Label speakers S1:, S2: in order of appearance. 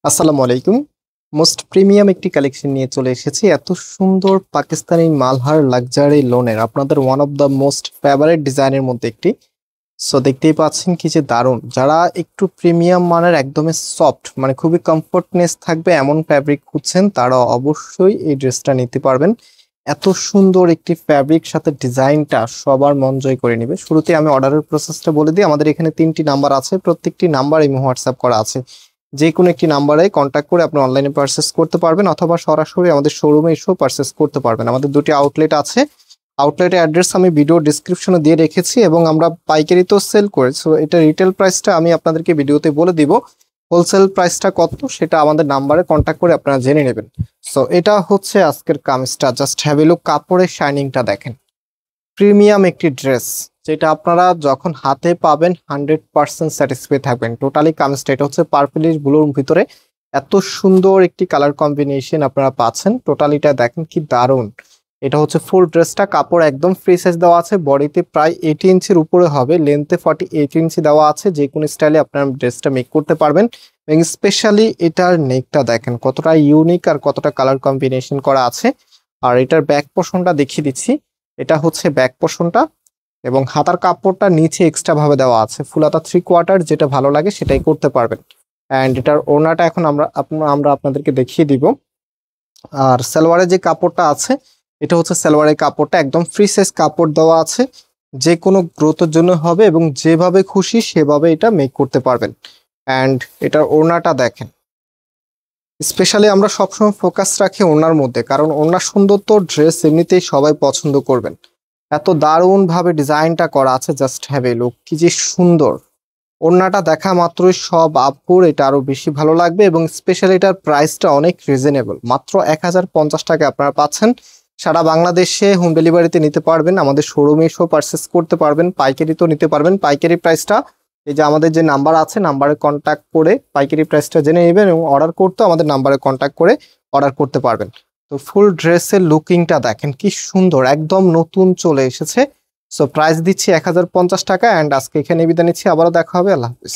S1: আসসালামু আলাইকুম। Most premium একটি কালেকশন নিয়ে চলে এসেছি। এত সুন্দর পাকিস্তানি মালহার লাক্সারি লোনের আপনাদের one of the most favourite ডিজাইনের মধ্যে একটি। সো দেখতেই পাচ্ছেন কি যে দারুণ, যারা একটু প্রিমিয়াম মানের একদমই সফট মানে খুবই কমফোর্টনেস থাকবে এমন ফ্যাব্রিক খুঁজছেন, তারা অবশ্যই এই ড্রেসটা নিতে পারবেন। এত সুন্দর একটি ফ্যাব্রিক সাথে ডিজাইনটা সবার মন জয় করে নেবে। শুরুতে আমি অর্ডারের প্রসেসটা বলে দিই। আমাদের এখানে 3টি নাম্বার আছে, প্রত্যেকটি নাম্বার ইমো হোয়াটসঅ্যাপ করা আছে। যে কোনো একটি নাম্বারে কন্ট্যাক্ট করে আপনি অনলাইনে পারচেস করতে পারবেন অথবা সরাসরি আমাদের শোরুমে এসেও পারচেস করতে পারবেন। আমাদের দুটি আউটলেট আছে। আউটলেটের অ্যাড্রেস আমি ভিডিও ডিসক্রিপশনে দিয়ে রেখেছি এবং আমরা পাইকারিতেও সেল করি। সো এটা রিটেল প্রাইসটা আমি আপনাদেরকে ভিডিওতে বলে দিব। হোলসেল প্রাইসটা কত সেটা আমাদের নাম্বারে কন্ট্যাক্ট করে আপনারা জেনে নেবেন। সো এটা হচ্ছে আজকের কামিজটা। জাস্ট হ্যাভ এ লুক, কাপড়ের শাইনিংটা দেখেন। প্রিমিয়াম একটি ড্রেস যেটা আপনারা যখন হাতে পাবেন 100% স্যাটিসফাই থাকবেন। টোটালি কামিজটা এটা হচ্ছে পার্পলিশ ব্লুর ভিতরে এত সুন্দর একটি কালার কম্বিনেশন আপনারা পাচ্ছেন। টোটালিটা দেখেন কি দারুণ। এটা হচ্ছে ফুল ড্রেসটা, কাপড় একদম ফ্রি সাইজ দেওয়া আছে। বডিতে প্রায় 80 ইঞ্চির উপরে হবে, লেন্থে 48 ইঞ্চি দেওয়া আছে। যে কোনো স্টাইলে আপনারা ড্রেসটা মেক করতে পারবেন। এবং স্পেশালি এটার নেকটা দেখেন কতটা ইউনিক আর কতটা কালার কম্বিনেশন করা আছে। আর এটার ব্যাক পোর্শনটা দেখিয়ে দিচ্ছি। এটা হচ্ছে ব্যাক পোর্শনটা এবং হাতার কাপড়টা নিচে এক্সট্রা ভাবে দেওয়া আছে। ফুল হাতা 3/4, যেটা ভালো লাগে সেটাই করতে পারবেন। অ্যান্ড এটার ওড়নাটা এখন আমরা আপনাদেরকে দেখিয়ে দিব। আর সালোয়ারের যে কাপড়টা আছে এটা হচ্ছে সালোয়ারের কাপড়টা, একদম ফ্রি সাইজ কাপড় দেওয়া আছে। যে কোনো গ্রোথের জন্য হবে এবং যেভাবে খুশি সেভাবে এটা মেক করতে পারবেন। অ্যান্ড এটার ওড়নাটা দেখেন। স্পেশালি আমরা সবসময় ফোকাস রাখি ওড়নার মধ্যে, কারণ ওড়নার সুন্দর তো ড্রেস এমনিতেই সবাই পছন্দ করবেন। এত দারুণ ভাবে ডিজাইনটা করা আছে, জাস্ট হ্যাভ এ লুক কি যে সুন্দর। ওড়নাটা দেখা মাত্রই সব আপুর এটা আরো বেশি ভালো লাগবে এবং স্পেশালি এটার প্রাইসটা অনেক রিজনেবল, মাত্র 1050 টাকা আপনারা পাচ্ছেন। সারা বাংলাদেশে হোম ডেলিভারিতে নিতে পারবেন, আমাদের শোরুমে এসেও পারচেস করতে পারবেন, পাইকারিতেও নিতে পারবেন। পাইকারি প্রাইসটা এই যে আমাদের যে নাম্বার আছে, নাম্বারে কন্ট্যাক্ট করে পাইকারি প্রাইসটা জেনে নেবেন এবং অর্ডার করতে আমাদের নাম্বারে কন্ট্যাক্ট করে অর্ডার করতে পারবেন। তো ফুল ড্রেসের লুকিংটা দেখেন কি সুন্দর, একদম নতুন চলে এসেছে। সো প্রাইস দিচ্ছি 1050 টাকা। অ্যান্ড আজকে এখানে বিদায় নিচ্ছি, আবারও দেখা হবে। আল্লাহ হাফিজ।